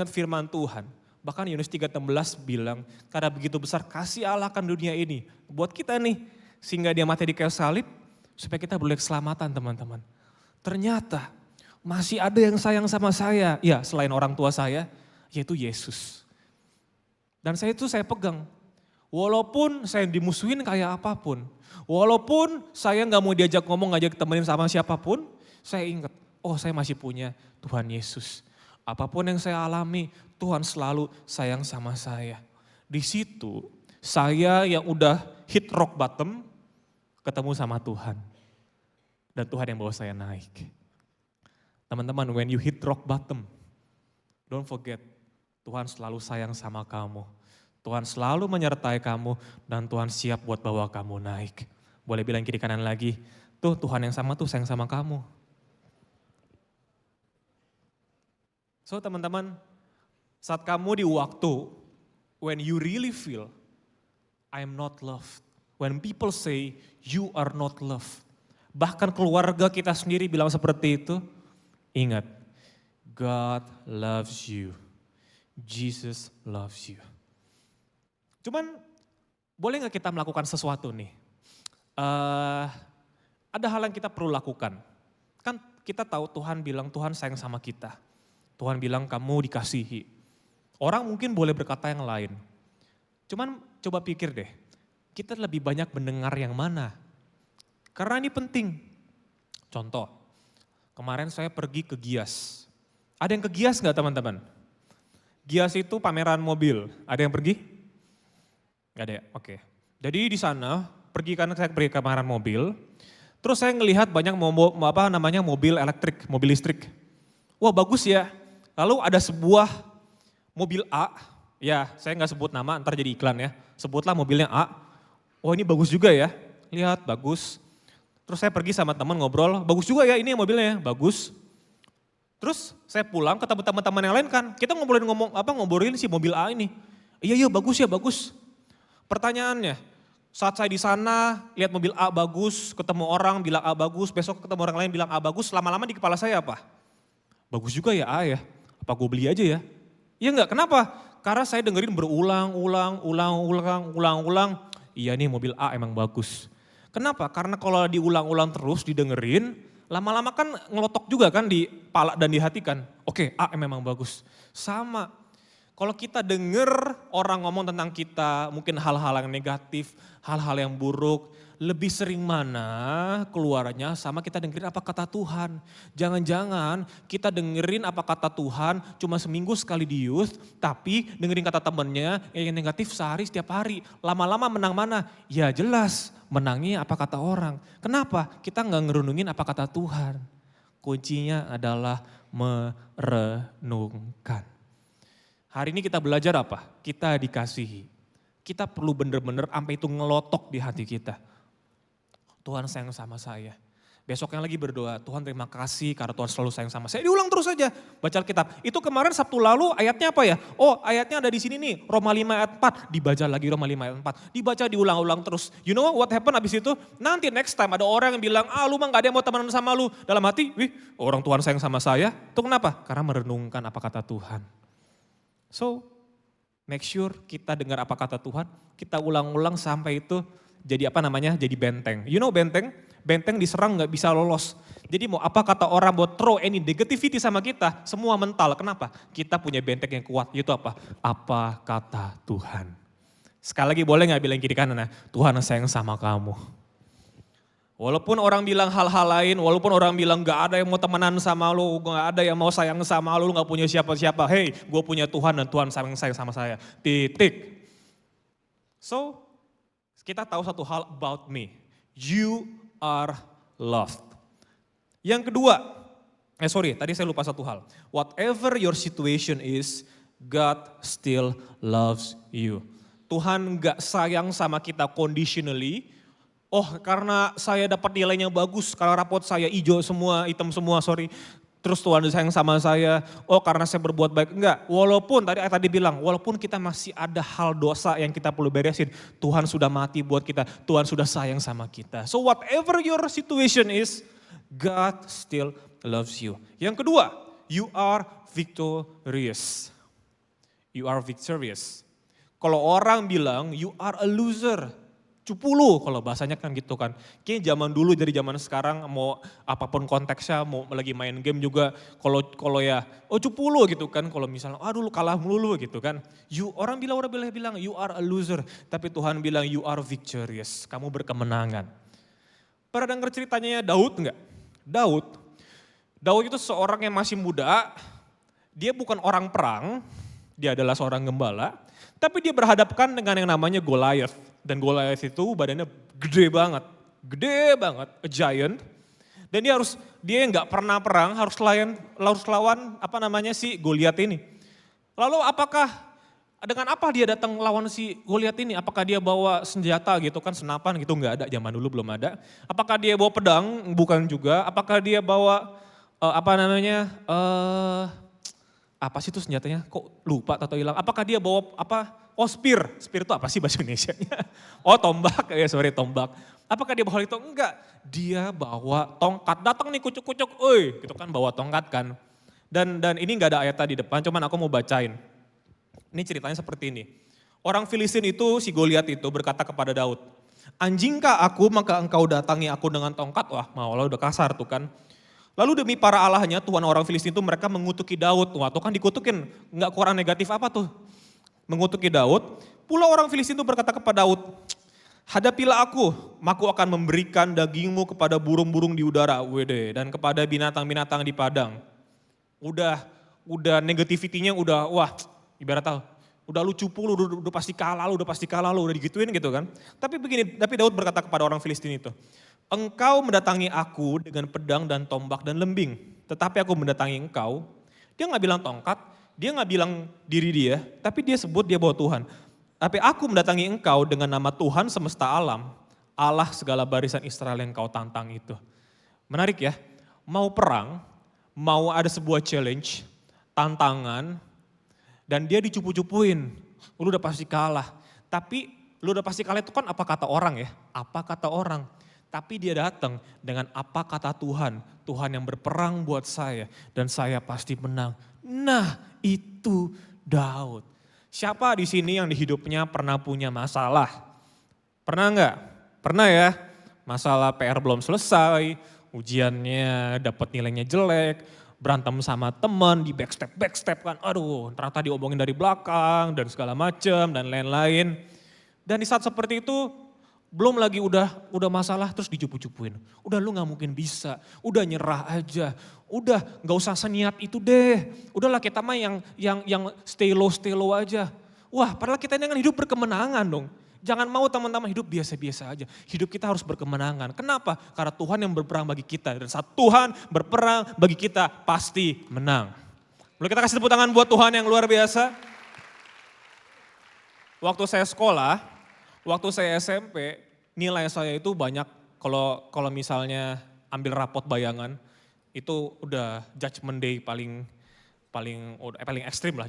firman Tuhan. Bahkan Yohanes 3:16 bilang, karena begitu besar kasih Allah akan dunia ini. Buat kita nih, sehingga dia mati di kayu salib, supaya kita boleh keselamatan teman-teman. Ternyata masih ada yang sayang sama saya, ya selain orang tua saya, yaitu Yesus. Dan saya pegang, Walaupun saya dimusuhin kayak apapun. Walaupun saya nggak mau diajak ngomong, ngajak temenin sama siapapun. Saya ingat, oh saya masih punya Tuhan Yesus. Apapun yang saya alami, Tuhan selalu sayang sama saya. Di situ saya yang udah hit rock bottom, ketemu sama Tuhan. Dan Tuhan yang bawa saya naik. Teman-teman, when you hit rock bottom, don't forget, Tuhan selalu sayang sama kamu. Tuhan selalu menyertai kamu dan Tuhan siap buat bawa kamu naik. Boleh bilang kiri kanan lagi, tuh Tuhan yang sama tuh sayang sama kamu. So teman-teman, saat kamu di waktu, when you really feel, I am not loved. When people say, you are not loved. Bahkan keluarga kita sendiri bilang seperti itu, ingat, God loves you. Jesus loves you. Cuman boleh gak kita melakukan sesuatu nih? Ada hal yang kita perlu lakukan. Kan kita tahu Tuhan bilang Tuhan sayang sama kita. Tuhan bilang kamu dikasihi. Orang mungkin boleh berkata yang lain. Cuman coba pikir deh, kita lebih banyak mendengar yang mana? Karena ini penting. Contoh, kemarin saya pergi ke Gias. Ada yang ke Gias gak teman-teman? Gias itu pameran mobil. Ada yang pergi? Gak ada ya? Oke. Jadi di sana saya pergi ke pameran mobil. Terus saya ngelihat banyak mobil elektrik, mobil listrik. Wah bagus ya. Lalu ada sebuah mobil A. Ya saya nggak sebut nama, ntar jadi iklan ya. Sebutlah mobilnya A. Wah ini bagus juga ya. Lihat bagus. Terus saya pergi sama teman ngobrol. Bagus juga ya ini mobilnya, bagus. Terus saya pulang ketemu teman-teman yang lain kan. Kita ngobrolin si mobil A ini. Iya bagus ya bagus. Pertanyaannya, saat saya di sana lihat mobil A bagus, ketemu orang bilang A bagus, besok ketemu orang lain bilang A bagus, lama-lama di kepala saya apa? Bagus juga ya A ya, apa gue beli aja ya? Iya enggak, kenapa? Karena saya dengerin berulang-ulang, iya nih mobil A emang bagus. Kenapa? Karena kalau diulang-ulang terus didengerin, lama-lama kan ngelotok juga kan di kepala dan di hati kan. Oke, A memang bagus. Sama. Kalau kita denger orang ngomong tentang kita, mungkin hal-hal yang negatif, hal-hal yang buruk, lebih sering mana keluarnya sama kita dengerin apa kata Tuhan. Jangan-jangan kita dengerin apa kata Tuhan cuma seminggu sekali di youth, tapi dengerin kata temennya yang negatif sehari setiap hari. Lama-lama menang mana? Ya jelas menangnya apa kata orang. Kenapa? Kita nggak ngerunungin apa kata Tuhan. Kuncinya adalah merenungkan. Hari ini kita belajar apa? Kita dikasihi. Kita perlu benar-benar sampai itu ngelotok di hati kita. Tuhan sayang sama saya. Besoknya lagi berdoa, Tuhan terima kasih karena Tuhan selalu sayang sama saya. Diulang terus saja baca Alkitab. Itu kemarin Sabtu lalu ayatnya apa ya? Oh ayatnya ada di sini nih, Roma 5 ayat 4. Dibaca lagi Roma 5 ayat 4. Dibaca diulang-ulang terus. You know what happen abis itu? Nanti next time ada orang yang bilang, lu mah gak ada yang mau temenan sama lu. Dalam hati, orang Tuhan sayang sama saya. Itu kenapa? Karena merenungkan apa kata Tuhan. So, make sure kita dengar apa kata Tuhan, kita ulang-ulang sampai itu jadi jadi benteng. You know benteng? Benteng diserang gak bisa lolos. Jadi mau apa kata orang buat throw any negativity sama kita, semua mental. Kenapa? Kita punya benteng yang kuat, itu apa? Apa kata Tuhan. Sekali lagi boleh gak bilang kiri kanan, Tuhan sayang sama kamu. Walaupun orang bilang hal-hal lain, walaupun orang bilang gak ada yang mau temenan sama lu, gak ada yang mau sayang sama lu gak punya siapa-siapa. Hey, gue punya Tuhan dan Tuhan sayang sama saya. Titik. So, kita tahu satu hal about me. You are loved. Yang kedua, tadi saya lupa satu hal. Whatever your situation is, God still loves you. Tuhan gak sayang sama kita conditionally. Oh karena saya dapat nilainya bagus, kalau rapot saya hijau semua, hitam semua, terus Tuhan sayang sama saya, oh karena saya berbuat baik. Enggak, walaupun tadi bilang, walaupun kita masih ada hal dosa yang kita perlu beresin, Tuhan sudah mati buat kita, Tuhan sudah sayang sama kita. So whatever your situation is, God still loves you. Yang kedua, you are victorious. You are victorious. Kalau orang bilang you are a loser, Cupulu kalau bahasanya kan gitu kan. Kayaknya zaman dulu dari zaman sekarang mau apapun konteksnya, mau lagi main game juga kalau ya cupulu gitu kan. Kalau misalnya aduh lu kalah melulu gitu kan. Orang bilang you are a loser, tapi Tuhan bilang you are victorious. Kamu berkemenangan. Pernah dengar ceritanya Daud enggak? Daud itu seorang yang masih muda, dia bukan orang perang, dia adalah seorang gembala, tapi dia berhadapkan dengan yang namanya Goliath. Dan Goliath itu badannya gede banget, a giant. Dan dia yang nggak pernah perang harus lawan si Goliath ini. Lalu dengan apa dia datang lawan si Goliath ini? Apakah dia bawa senjata gitu kan, senapan gitu? Nggak ada, zaman dulu belum ada. Apakah dia bawa pedang? Bukan juga. Apakah dia bawa apa sih itu senjatanya? Kok lupa atau hilang? Apakah dia bawa spear. Spear itu apa sih bahasa Indonesianya? Tombak. Tombak. Apakah dia bawa itu? Enggak. Dia bawa tongkat. Datang nih kucuk-kucuk, gitu kan bawa tongkat kan. Dan ini enggak ada ayatnya di depan, cuman aku mau bacain. Ini ceritanya seperti ini. Orang Filistin itu, si Goliat itu berkata kepada Daud, anjingkah aku maka engkau datangi aku dengan tongkat? Wah, malah udah kasar tuh kan. Lalu demi para allahnya, Tuhan orang Filistin itu mereka mengutuki Daud. Wah tuh kan dikutukin, enggak kurang negatif apa tuh. Mengutuki Daud, pula orang Filistin itu berkata kepada Daud, hadapilah aku akan memberikan dagingmu kepada burung-burung di udara, dan kepada binatang-binatang di padang. Udah negativity-nya ibarat tahu, udah lu cupu lu, udah pasti kalah lu, udah digituin gitu kan. Tapi Daud berkata kepada orang Filistin itu, engkau mendatangi aku dengan pedang dan tombak dan lembing, tetapi aku mendatangi engkau, dia gak bilang tongkat, dia gak bilang diri dia, tapi dia sebut dia bawa Tuhan. Tapi aku mendatangi engkau dengan nama Tuhan semesta alam, Allah segala barisan Israel yang kau tantang itu. Menarik ya, mau perang, mau ada sebuah challenge, tantangan, dan dia dicupu-cupuin, lu udah pasti kalah. Tapi lu udah pasti kalah itu kan apa kata orang ya, apa kata orang. Tapi dia datang dengan apa kata Tuhan, Tuhan yang berperang buat saya dan saya pasti menang. Nah itu Daud. Siapa di sini yang di hidupnya pernah punya masalah? Pernah enggak? Pernah ya? Masalah PR belum selesai, ujiannya dapat nilainya jelek, berantem sama teman, di backstep kan, aduh ternyata diomongin dari belakang dan segala macam dan lain-lain. Dan di saat seperti itu, belum lagi udah masalah terus dicupu-cupuin. Udah lu gak mungkin bisa, udah nyerah aja, udah gak usah seniat itu deh. Udahlah kita mah yang stay low aja. Wah padahal kita ini kan hidup berkemenangan dong. Jangan mau teman-teman hidup biasa-biasa aja. Hidup kita harus berkemenangan. Kenapa? Karena Tuhan yang berperang bagi kita. Dan saat Tuhan berperang bagi kita pasti menang. Boleh kita kasih tepuk tangan buat Tuhan yang luar biasa. Waktu saya sekolah, waktu saya SMP, nilai saya itu banyak. Kalau misalnya ambil rapot bayangan, itu udah judgment day paling ekstrim lah.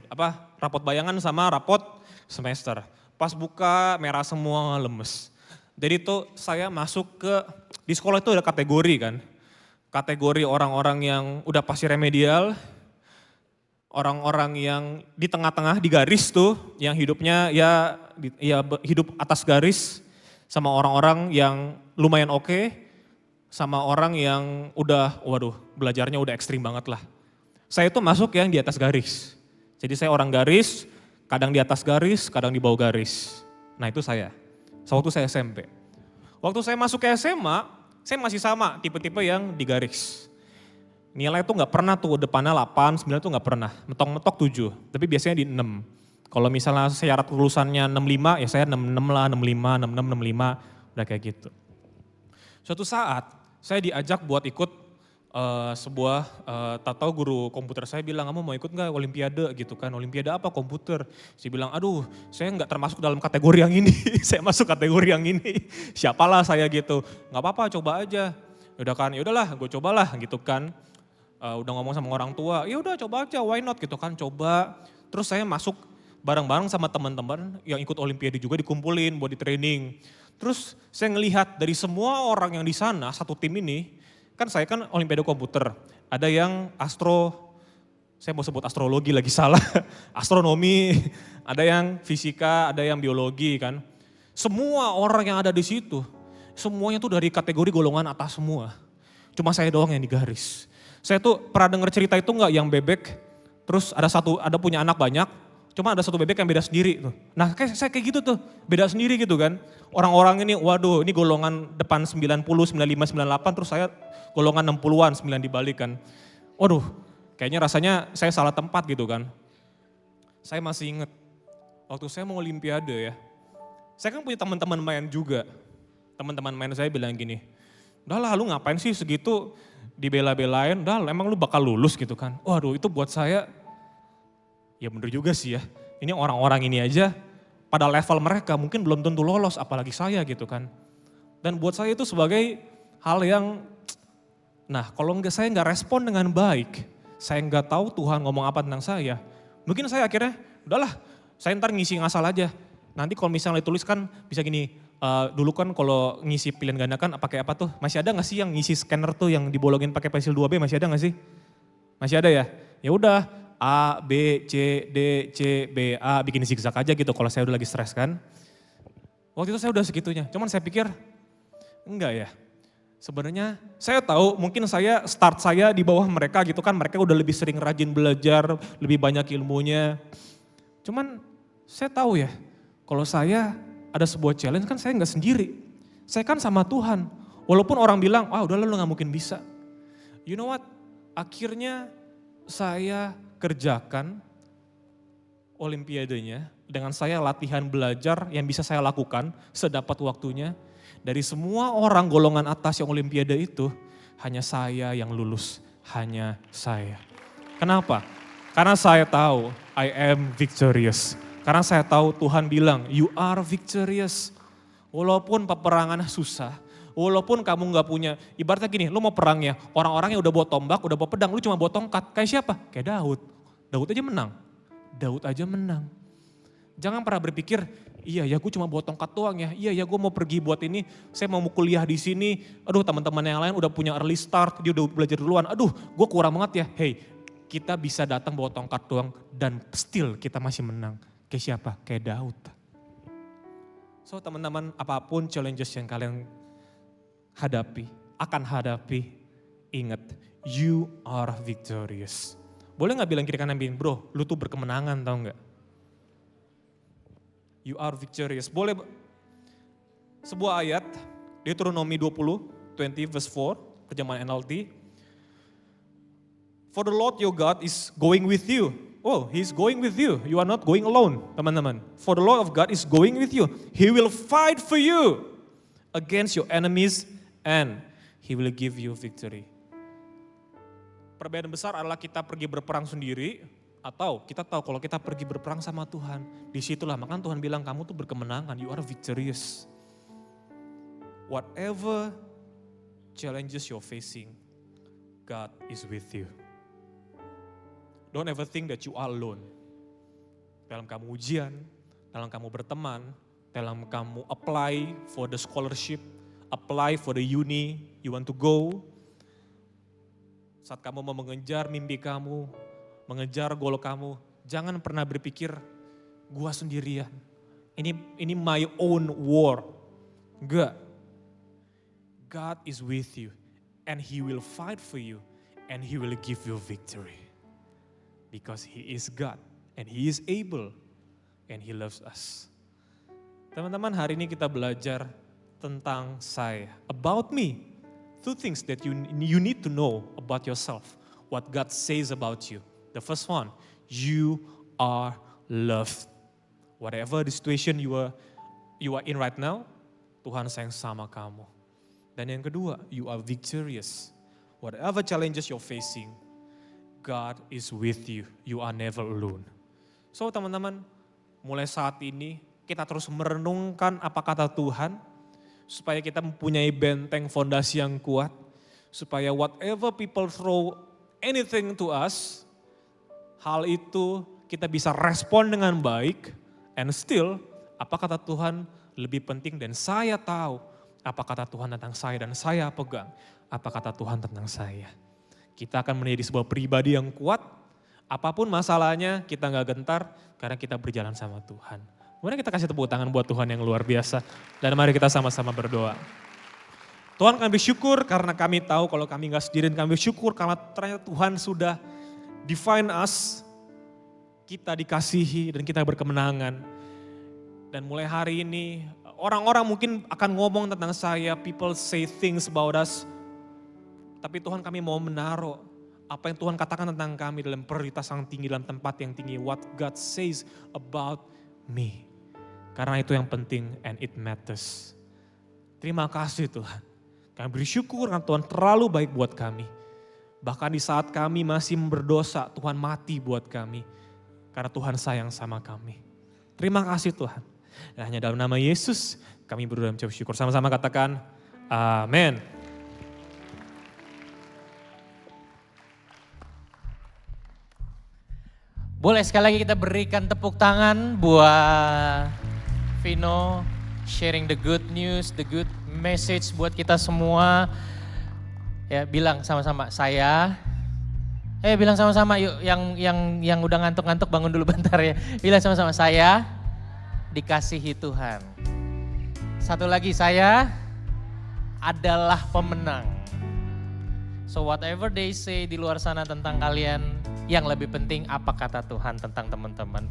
Rapot bayangan sama rapot semester. Pas buka merah semua, lemes. Jadi itu saya masuk di sekolah itu ada kategori kan. Kategori orang-orang yang udah pasti remedial, orang-orang yang di tengah-tengah di garis tuh, yang hidupnya ya hidup atas garis, sama orang-orang yang lumayan oke, sama orang yang udah belajarnya udah ekstrim banget lah. Saya itu masuk yang di atas garis. Jadi saya orang garis, kadang di atas garis, kadang di bawah garis. Nah itu saya, waktu saya SMP. Waktu saya masuk ke SMA, saya masih sama tipe-tipe yang di garis. Nilai tuh gak pernah tuh depannya 8, 9 tuh gak pernah. Mentok-mentok 7, tapi biasanya di 6. Kalau misalnya syarat lulusannya 65, ya saya 66 lah, 65, 66, 65, udah kayak gitu. Suatu saat saya diajak buat ikut tahu guru komputer saya bilang, kamu mau ikut gak olimpiade gitu kan, olimpiade apa komputer. Saya bilang, aduh saya gak termasuk dalam kategori yang ini, saya masuk kategori yang ini, siapalah saya gitu. Gak apa-apa coba aja, udah kan yaudahlah gue cobalah gitu kan. Udah ngomong sama orang tua, ya udah coba aja why not gitu kan, coba. Terus saya masuk bareng-bareng sama teman-teman yang ikut olimpiade juga dikumpulin buat di training. Terus saya ngelihat dari semua orang yang di sana, satu tim ini, kan saya kan olimpiade komputer, ada yang saya mau sebut astrologi lagi salah, astronomi, ada yang fisika, ada yang biologi kan. Semua orang yang ada di situ, semuanya tuh dari kategori golongan atas semua. Cuma saya doang yang digaris. Saya tuh pernah denger cerita itu enggak yang bebek, terus ada punya anak banyak, cuma ada satu bebek yang beda sendiri tuh. Nah saya kayak gitu tuh, beda sendiri gitu kan. Orang-orang ini, waduh ini golongan depan 90, 95, 98, terus saya golongan 60-an, 9 dibalik kan. Waduh, kayaknya rasanya saya salah tempat gitu kan. Saya masih inget, waktu saya mau olimpiade ya, saya kan punya teman-teman main juga. Teman-teman main saya bilang gini, udah lah lu ngapain sih segitu dibela-belain, udah emang lu bakal lulus gitu kan. Waduh itu buat saya, ya bener juga sih ya. Ini orang-orang ini aja pada level mereka mungkin belum tentu lolos, apalagi saya gitu kan. Dan buat saya itu sebagai hal yang, nah kalau saya nggak respon dengan baik, saya nggak tahu Tuhan ngomong apa tentang saya, mungkin saya akhirnya, udahlah saya ntar ngisi ngasal aja. Nanti kalau misalnya dituliskan bisa gini, dulu kan kalau ngisi pilihan ganda kan pakai apa tuh? Masih ada nggak sih yang ngisi scanner tuh yang dibolongin pakai pensil 2B, masih ada nggak sih? Masih ada ya? Ya udah, A, B, C, D, C, B, A, bikin zigzag aja gitu kalau saya udah lagi stres kan. Waktu itu saya udah segitunya, cuman saya pikir enggak ya. Sebenarnya saya tahu mungkin start saya di bawah mereka gitu kan, mereka udah lebih sering rajin belajar, lebih banyak ilmunya. Cuman saya tahu ya, kalau saya ada sebuah challenge kan saya nggak sendiri. Saya kan sama Tuhan. Walaupun orang bilang, udah lu nggak mungkin bisa. You know what? Akhirnya saya kerjakan olimpiadenya dengan saya latihan belajar yang bisa saya lakukan sedapat waktunya. Dari semua orang golongan atas yang olimpiade itu, hanya saya yang lulus. Hanya saya. Kenapa? Karena saya tahu I am victorious. Karena saya tahu Tuhan bilang, you are victorious. Walaupun peperangan susah, walaupun kamu gak punya, ibaratnya gini, lu mau perang ya, orang-orang yang udah bawa tombak, udah bawa pedang, lu cuma bawa tongkat. Kayak siapa? Kayak Daud. Daud aja menang. Daud aja menang. Jangan pernah berpikir, iya ya gue cuma bawa tongkat doang ya, iya ya gue mau pergi buat ini, saya mau kuliah di sini, aduh teman-teman yang lain udah punya early start, dia udah belajar duluan, aduh gue kurang banget ya. Hey, kita bisa datang bawa tongkat doang dan still kita masih menang. Kayak siapa? Kayak Daud. So teman-teman, apapun challenges yang kalian akan hadapi, ingat, you are victorious. Boleh gak bilang kiri kanan, bro, lu tuh berkemenangan tau gak? You are victorious. Boleh, sebuah ayat, Deuteronomy 20 verse 4, terjemahan NLT. For the Lord your God is going with you. Oh, He's going with you. You are not going alone, teman-teman. For the Lord of God is going with you. He will fight for you against your enemies and He will give you victory. Perbedaan besar adalah kita pergi berperang sendiri atau kita tahu kalau kita pergi berperang sama Tuhan. Disitulah makanya Tuhan bilang kamu tuh berkemenangan, you are victorious. Whatever challenges you're facing, God is with you. Don't ever think that you are alone. Dalam kamu ujian, dalam kamu berteman, dalam kamu apply for the scholarship, apply for the uni you want to go. Saat kamu mau mengejar mimpi kamu, mengejar goal kamu, jangan pernah berpikir gua sendirian. Ini my own war. Enggak. God is with you and He will fight for you and He will give you victory. Because He is God and He is able and He loves us. Teman-teman, hari ini kita belajar tentang saya, about me. Two things that you need to know about yourself, what God says about you. The first one, you are loved. Whatever the situation you are in right now, Tuhan sayang sama kamu. Dan yang kedua, you are victorious. Whatever challenges you're facing, God is with you. You are never alone. So teman-teman, mulai saat ini kita terus merenungkan apa kata Tuhan, supaya kita mempunyai benteng fondasi yang kuat, supaya whatever people throw anything to us, hal itu kita bisa respon dengan baik, and still apa kata Tuhan lebih penting dan saya tahu apa kata Tuhan tentang saya dan saya pegang apa kata Tuhan tentang saya. Kita akan menjadi sebuah pribadi yang kuat, apapun masalahnya kita gak gentar karena kita berjalan sama Tuhan. Mari kita kasih tepuk tangan buat Tuhan yang luar biasa. Dan mari kita sama-sama berdoa. Tuhan, kami bersyukur karena kami tahu kalau kami gak sendirian. Kami bersyukur karena ternyata Tuhan sudah define us. Kita dikasihi dan kita berkemenangan. Dan mulai hari ini orang-orang mungkin akan ngomong tentang saya. People say things about us. Tapi Tuhan, kami mau menaruh apa yang Tuhan katakan tentang kami dalam prioritas yang tinggi, dalam tempat yang tinggi. What God says about me. Karena itu yang penting and it matters. Terima kasih Tuhan. Kami bersyukur karena Tuhan terlalu baik buat kami. Bahkan di saat kami masih berdosa, Tuhan mati buat kami. Karena Tuhan sayang sama kami. Terima kasih Tuhan. Dan hanya dalam nama Yesus kami berdoa dan mengucap syukur. Sama-sama katakan amin. Boleh sekali lagi kita berikan tepuk tangan buat Vino sharing the good news, the good message buat kita semua. Ya, bilang sama-sama saya. Bilang sama-sama yuk yang udah ngantuk-ngantuk bangun dulu bentar ya. Bilang sama-sama saya dikasihi Tuhan. Satu lagi, saya adalah pemenang. So whatever they say di luar sana tentang kalian, yang lebih penting apa kata Tuhan tentang teman-teman.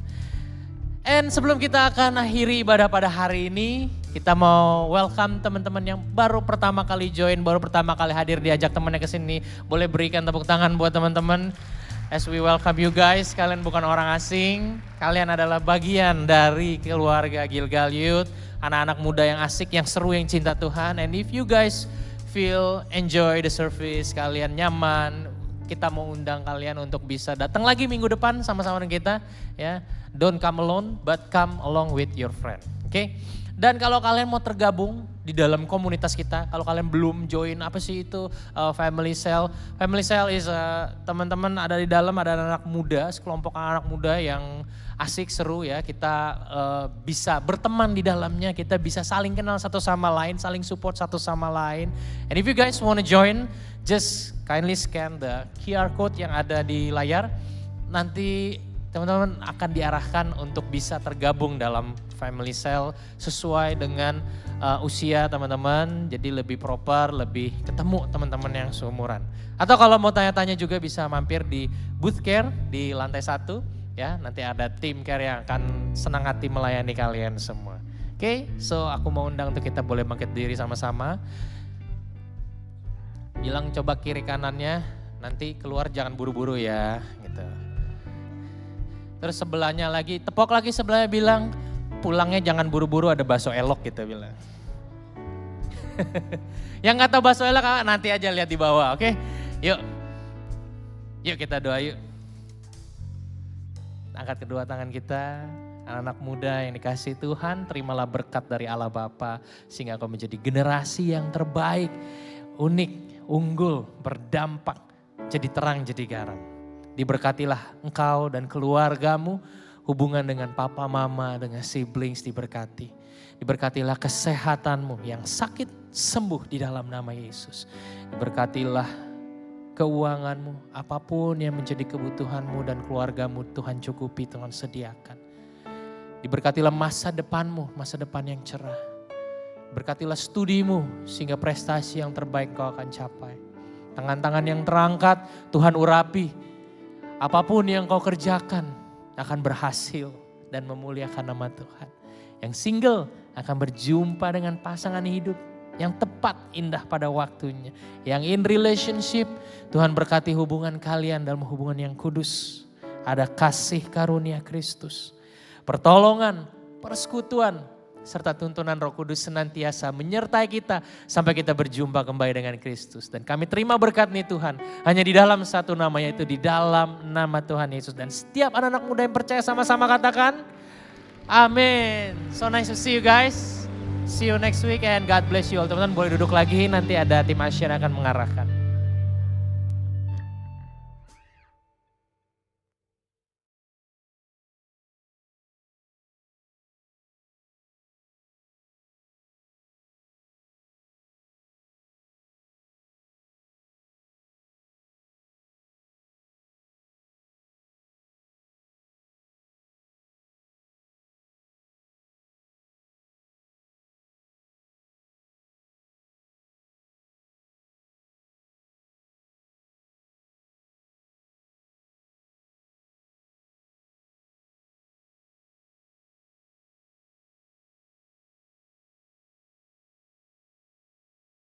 And sebelum kita akan akhiri ibadah pada hari ini, kita mau welcome teman-teman yang baru pertama kali join, baru pertama kali hadir, diajak temannya ke sini. Boleh berikan tepuk tangan buat teman-teman. As we welcome you guys, kalian bukan orang asing, kalian adalah bagian dari keluarga Gilgal Youth, anak-anak muda yang asik, yang seru, yang cinta Tuhan. And if you guys feel enjoy the service, kalian nyaman, kita mau undang kalian untuk bisa datang lagi minggu depan sama-sama dengan kita, ya. Don't come alone, but come along with your friend. Oke? Dan kalau kalian mau tergabung di dalam komunitas kita, kalau kalian belum join, apa sih itu Family Cell? Family Cell is teman-teman ada di dalam, ada anak muda, sekelompok anak muda yang asik, seru ya. Kita bisa berteman di dalamnya, kita bisa saling kenal satu sama lain, saling support satu sama lain. And if you guys want to join, just kindly scan the QR code yang ada di layar. Nanti teman-teman akan diarahkan untuk bisa tergabung dalam Family Cell sesuai dengan usia teman-teman. Jadi lebih proper, lebih ketemu teman-teman yang seumuran. Atau kalau mau tanya-tanya juga bisa mampir di Booth Care di lantai 1. Ya, nanti ada tim care yang akan senang hati melayani kalian semua. Oke, so aku mau undang untuk kita boleh bangkit diri sama-sama. Bilang coba kiri kanannya, nanti keluar jangan buru-buru ya, gitu. Terus sebelahnya lagi, tepok lagi sebelahnya bilang, pulangnya jangan buru-buru ada bakso elok gitu bilang. Yang gak tahu bakso elok nanti aja lihat di bawah, oke? Yuk, yuk kita doa yuk. Angkat kedua tangan kita, anak-anak muda yang dikasih Tuhan, terimalah berkat dari Allah Bapa sehingga kau menjadi generasi yang terbaik, unik, unggul, berdampak, jadi terang, jadi garam. Diberkatilah engkau dan keluargamu, hubungan dengan papa mama, dengan siblings diberkati. Diberkatilah kesehatanmu yang sakit sembuh di dalam nama Yesus. Diberkatilah keuanganmu, apapun yang menjadi kebutuhanmu dan keluargamu Tuhan cukupi, Tuhan sediakan. Diberkatilah masa depanmu, masa depan yang cerah. Berkatilah studimu sehingga prestasi yang terbaik kau akan capai. Tangan-tangan yang terangkat Tuhan urapi. Apapun yang kau kerjakan akan berhasil dan memuliakan nama Tuhan. Yang single akan berjumpa dengan pasangan hidup yang tepat, indah pada waktunya. Yang in relationship, Tuhan berkati hubungan kalian dalam hubungan yang kudus. Ada kasih karunia Kristus. Pertolongan, persekutuan, serta tuntunan Roh Kudus senantiasa menyertai kita sampai kita berjumpa kembali dengan Kristus. Dan kami terima berkat nih Tuhan, hanya di dalam satu nama, yaitu di dalam nama Tuhan Yesus. Dan setiap anak-anak muda yang percaya sama-sama katakan, amin. So nice to see you guys. See you next week and God bless you all. Teman-teman boleh duduk lagi, nanti ada tim Asyir akan mengarahkan.